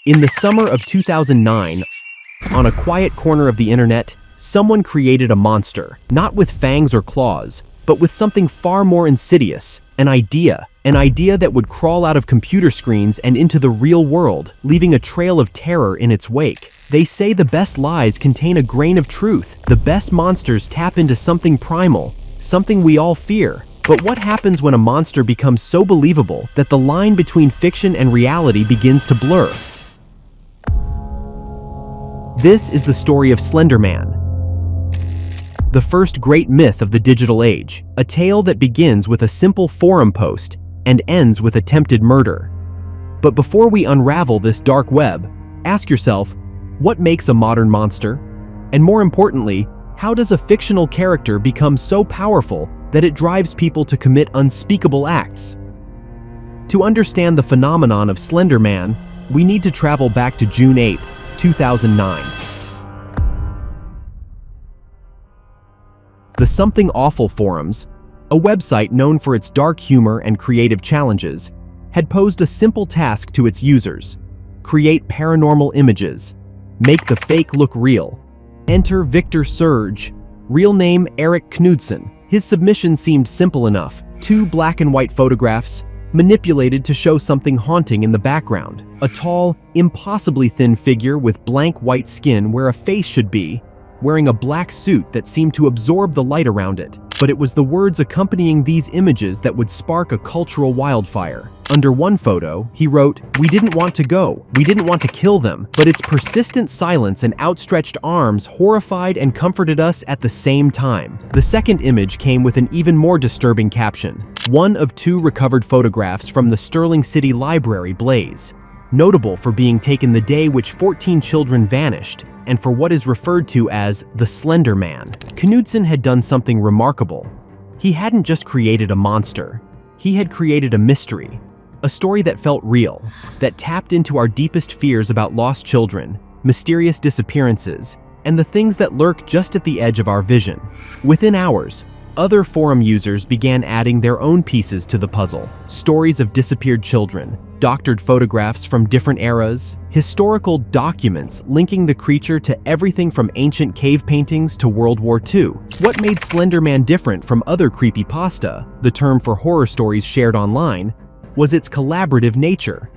In the summer of 2009, on a quiet corner of the internet, someone created a monster, not with fangs or claws, but with something far more insidious, an idea that would crawl out of computer screens and into the real world, leaving a trail of terror in its wake. They say the best lies contain a grain of truth. The best monsters tap into something primal, something we all fear. But what happens when a monster becomes so believable that the line between fiction and reality begins to blur? This is the story of Slender Man, the first great myth of the digital age, a tale that begins with a simple forum post and ends with attempted murder. But before we unravel this dark web, ask yourself, what makes a modern monster? And more importantly, how does a fictional character become so powerful that it drives people to commit unspeakable acts? To understand the phenomenon of Slender Man, we need to travel back to June 8, 2009. The Something Awful forums, a website known for its dark humor and creative challenges, had posed a simple task to its users: create paranormal images, make the fake look real. Enter Victor Surge, real name Eric Knudsen. His submission seemed simple enough: 2 black and white photographs, manipulated to show something haunting in the background. A tall, impossibly thin figure with blank white skin where a face should be, wearing a black suit that seemed to absorb the light around it. But it was the words accompanying these images that would spark a cultural wildfire. Under one photo, he wrote, "We didn't want to go. We didn't want to kill them, but its persistent silence and outstretched arms horrified and comforted us at the same time." The second image came with an even more disturbing caption: "One of 2 recovered photographs from the Sterling City Library blaze, notable for being taken the day which 14 children vanished, and for what is referred to as the Slender Man." Knudsen had done something remarkable. He hadn't just created a monster. He had created a mystery. A story that felt real, that tapped into our deepest fears about lost children, mysterious disappearances, and the things that lurk just at the edge of our vision. Within hours, other forum users began adding their own pieces to the puzzle: stories of disappeared children, doctored photographs from different eras, historical documents linking the creature to everything from ancient cave paintings to World War II. What made Slender Man different from other creepypasta, the term for horror stories shared online, was its collaborative nature.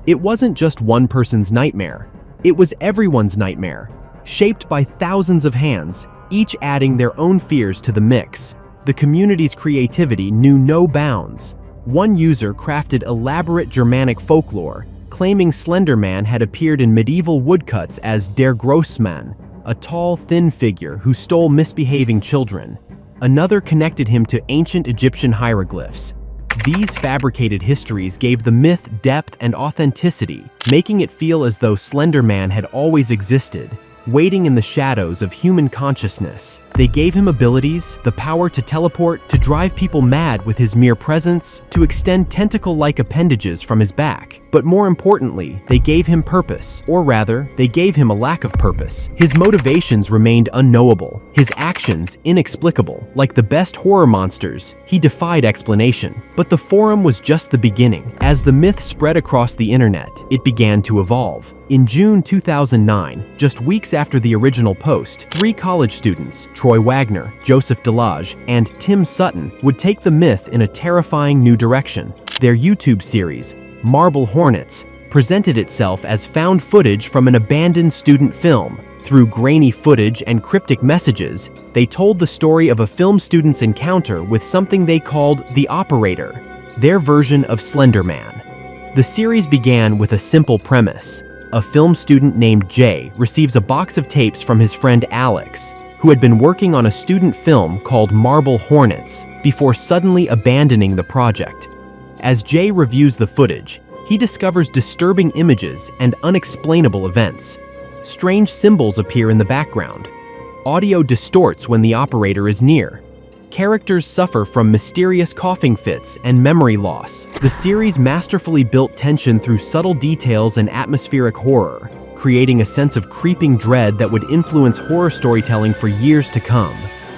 It wasn't just one person's nightmare. It was everyone's nightmare, shaped by thousands of hands, each adding their own fears to the mix. The community's creativity knew no bounds. One user crafted elaborate Germanic folklore, claiming Slender Man had appeared in medieval woodcuts as Der Grossmann, a tall, thin figure who stole misbehaving children. Another connected him to ancient Egyptian hieroglyphs. These fabricated histories gave the myth depth and authenticity, making it feel as though Slender Man had always existed, waiting in the shadows of human consciousness. They gave him abilities, the power to teleport, to drive people mad with his mere presence, to extend tentacle-like appendages from his back. But more importantly, they gave him purpose, or rather, they gave him a lack of purpose. His motivations remained unknowable, his actions inexplicable. Like the best horror monsters, he defied explanation. But the forum was just the beginning. As the myth spread across the internet, it began to evolve. In June 2009, just weeks after the original post, 3 college students, Troy Wagner, Joseph Delage, and Tim Sutton, would take the myth in a terrifying new direction. Their YouTube series, Marble Hornets, presented itself as found footage from an abandoned student film. Through grainy footage and cryptic messages, they told the story of a film student's encounter with something they called the Operator, their version of Slender Man. The series began with a simple premise. A film student named Jay receives a box of tapes from his friend Alex, who had been working on a student film called Marble Hornets, before suddenly abandoning the project. As Jay reviews the footage, he discovers disturbing images and unexplainable events. Strange symbols appear in the background. Audio distorts when the operator is near. Characters suffer from mysterious coughing fits and memory loss. The series masterfully built tension through subtle details and atmospheric horror, creating a sense of creeping dread that would influence horror storytelling for years to come.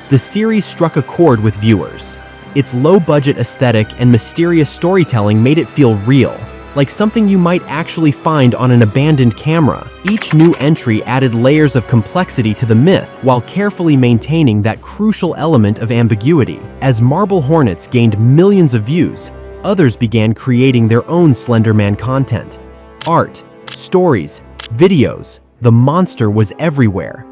The series struck a chord with viewers. Its low-budget aesthetic and mysterious storytelling made it feel real, like something you might actually find on an abandoned camera. Each new entry added layers of complexity to the myth while carefully maintaining that crucial element of ambiguity. As Marble Hornets gained millions of views, others began creating their own Slender Man content. Art, stories, videos, the monster was everywhere.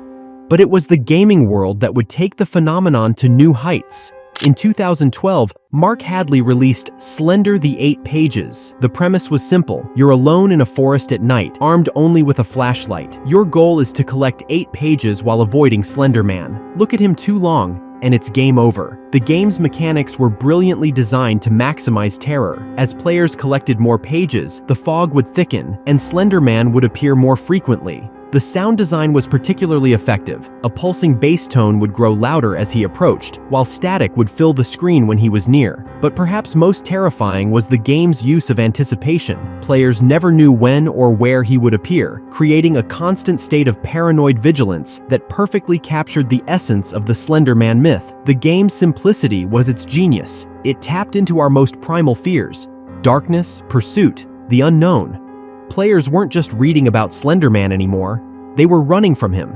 But it was the gaming world that would take the phenomenon to new heights. In 2012, Mark Hadley released Slender the 8 Pages. The premise was simple. You're alone in a forest at night, armed only with a flashlight. Your goal is to collect 8 pages while avoiding Slender Man. Look at him too long, and it's game over. The game's mechanics were brilliantly designed to maximize terror. As players collected more pages, the fog would thicken, and Slender Man would appear more frequently. The sound design was particularly effective. A pulsing bass tone would grow louder as he approached, while static would fill the screen when he was near. But perhaps most terrifying was the game's use of anticipation. Players never knew when or where he would appear, creating a constant state of paranoid vigilance that perfectly captured the essence of the Slender Man myth. The game's simplicity was its genius. It tapped into our most primal fears: darkness, pursuit, the unknown. Players weren't just reading about Slender Man anymore, they were running from him.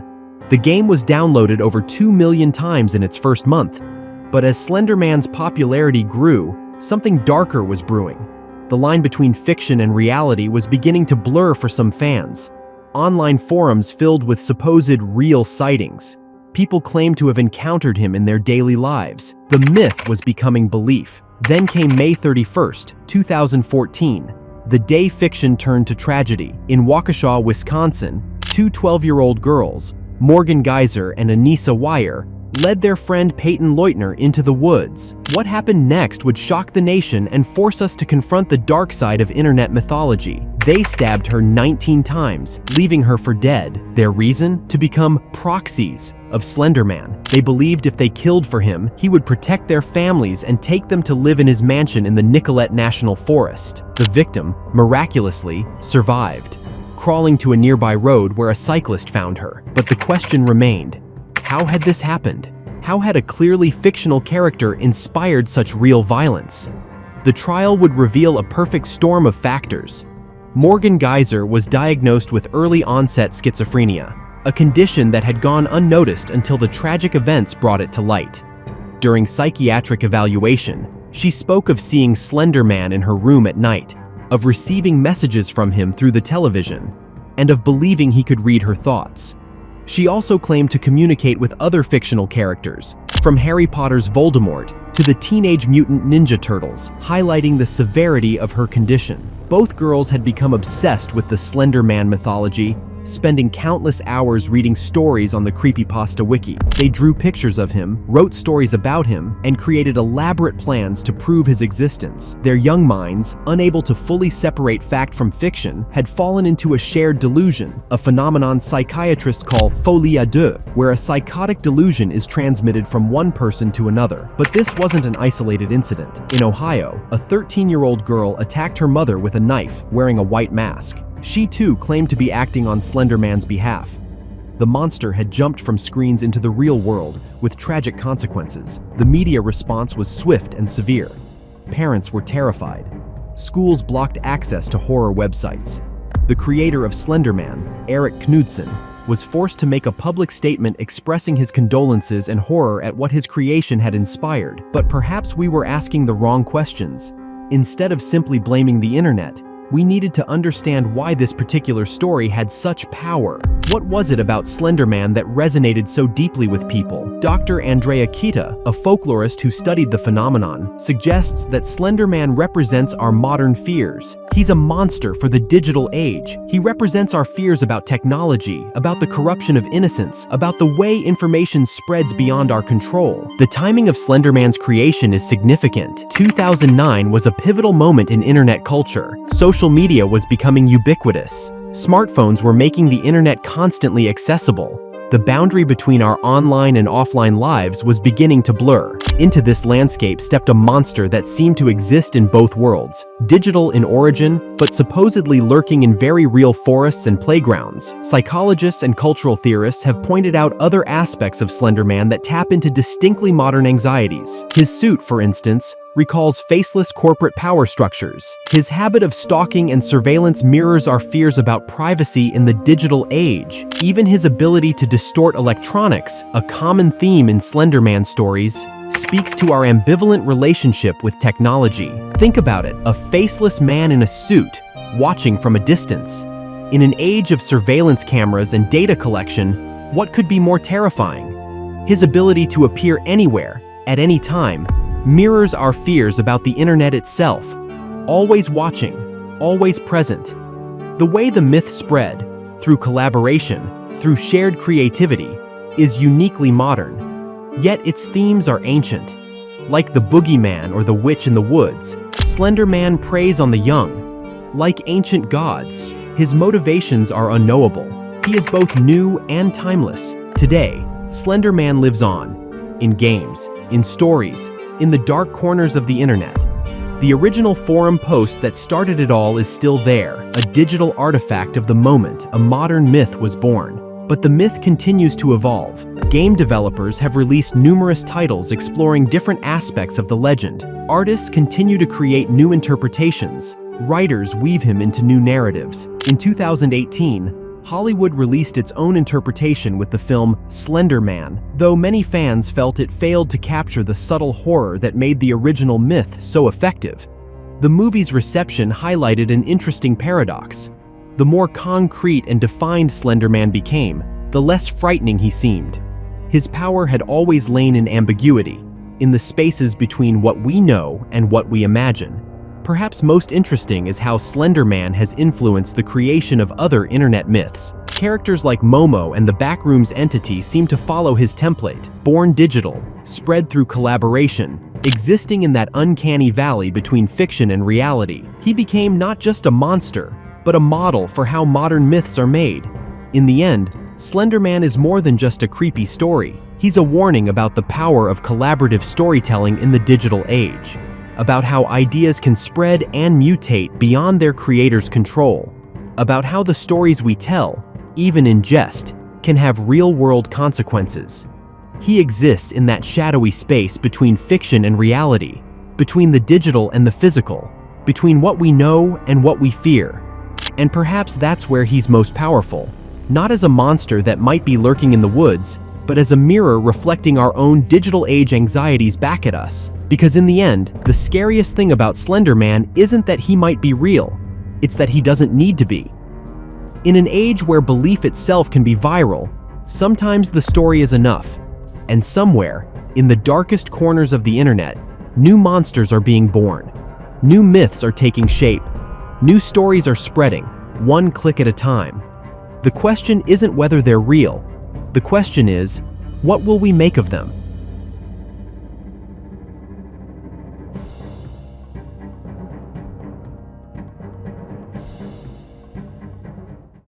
The game was downloaded over 2 million times in its first month. But as Slender Man's popularity grew, something darker was brewing. The line between fiction and reality was beginning to blur for some fans. Online forums filled with supposed real sightings. People claimed to have encountered him in their daily lives. The myth was becoming belief. Then came May 31st, 2014. The day fiction turned to tragedy. In Waukesha, Wisconsin, 2 12-year-old girls, Morgan Geyser and Anissa Wire, led their friend Peyton Leutner into the woods. What happened next would shock the nation and force us to confront the dark side of internet mythology. They stabbed her 19 times, leaving her for dead. Their reason? To become proxies of Slender Man. They believed if they killed for him, he would protect their families and take them to live in his mansion in the Nicollet National Forest. The victim, miraculously, survived, crawling to a nearby road where a cyclist found her. But the question remained: how had this happened? How had a clearly fictional character inspired such real violence? The trial would reveal a perfect storm of factors. Morgan Geyser was diagnosed with early-onset schizophrenia, a condition that had gone unnoticed until the tragic events brought it to light. During psychiatric evaluation, she spoke of seeing Slender Man in her room at night, of receiving messages from him through the television, and of believing he could read her thoughts. She also claimed to communicate with other fictional characters, from Harry Potter's Voldemort to the Teenage Mutant Ninja Turtles, highlighting the severity of her condition. Both girls had become obsessed with the Slender Man mythology, spending countless hours reading stories on the Creepypasta wiki. They drew pictures of him, wrote stories about him, and created elaborate plans to prove his existence. Their young minds, unable to fully separate fact from fiction, had fallen into a shared delusion, a phenomenon psychiatrists call folie à deux, where a psychotic delusion is transmitted from one person to another. But this wasn't an isolated incident. In Ohio, a 13-year-old girl attacked her mother with a knife, wearing a white mask. She too claimed to be acting on Slender Man's behalf. The monster had jumped from screens into the real world with tragic consequences. The media response was swift and severe. Parents were terrified. Schools blocked access to horror websites. The creator of Slender Man, Eric Knudsen, was forced to make a public statement expressing his condolences and horror at what his creation had inspired. But perhaps we were asking the wrong questions. Instead of simply blaming the internet, we needed to understand why this particular story had such power. What was it about Slender Man that resonated so deeply with people? Dr. Andrea Kita, a folklorist who studied the phenomenon, suggests that Slender Man represents our modern fears. He's a monster for the digital age. He represents our fears about technology, about the corruption of innocence, about the way information spreads beyond our control. The timing of Slender Man's creation is significant. 2009 was a pivotal moment in internet culture. Social media was becoming ubiquitous. Smartphones were making the internet constantly accessible. The boundary between our online and offline lives was beginning to blur. Into this landscape stepped a monster that seemed to exist in both worlds. Digital in origin, but supposedly lurking in very real forests and playgrounds, psychologists and cultural theorists have pointed out other aspects of Slender Man that tap into distinctly modern anxieties. His suit, for instance, recalls faceless corporate power structures. His habit of stalking and surveillance mirrors our fears about privacy in the digital age. Even his ability to distort electronics, a common theme in Slender Man stories, speaks to our ambivalent relationship with technology. Think about it, a faceless man in a suit, watching from a distance. In an age of surveillance cameras and data collection, what could be more terrifying? His ability to appear anywhere, at any time, mirrors our fears about the internet itself. Always watching, always present. The way the myth spread, through collaboration, through shared creativity, is uniquely modern. Yet its themes are ancient. Like the boogeyman or the witch in the woods, Slender Man preys on the young. Like ancient gods, his motivations are unknowable. He is both new and timeless. Today, Slender Man lives on. In games, in stories, in the dark corners of the internet. The original forum post that started it all is still there, a digital artifact of the moment a modern myth was born. But the myth continues to evolve. Game developers have released numerous titles exploring different aspects of the legend. Artists continue to create new interpretations. Writers weave him into new narratives. In 2018, Hollywood released its own interpretation with the film Slender Man, though many fans felt it failed to capture the subtle horror that made the original myth so effective. The movie's reception highlighted an interesting paradox. The more concrete and defined Slender Man became, the less frightening he seemed. His power had always lain in ambiguity, in the spaces between what we know and what we imagine. Perhaps most interesting is how Slender Man has influenced the creation of other internet myths. Characters like Momo and the Backrooms entity seem to follow his template, born digital, spread through collaboration, existing in that uncanny valley between fiction and reality. He became not just a monster, but a model for how modern myths are made. In the end, Slender Man is more than just a creepy story. He's a warning about the power of collaborative storytelling in the digital age, about how ideas can spread and mutate beyond their creator's control, about how the stories we tell, even in jest, can have real-world consequences. He exists in that shadowy space between fiction and reality, between the digital and the physical, between what we know and what we fear. And perhaps that's where he's most powerful, not as a monster that might be lurking in the woods, but as a mirror reflecting our own digital age anxieties back at us. Because in the end, the scariest thing about Slender Man isn't that he might be real, it's that he doesn't need to be. In an age where belief itself can be viral, sometimes the story is enough. And somewhere, in the darkest corners of the internet, new monsters are being born. New myths are taking shape. New stories are spreading, one click at a time. The question isn't whether they're real. The question is, what will we make of them?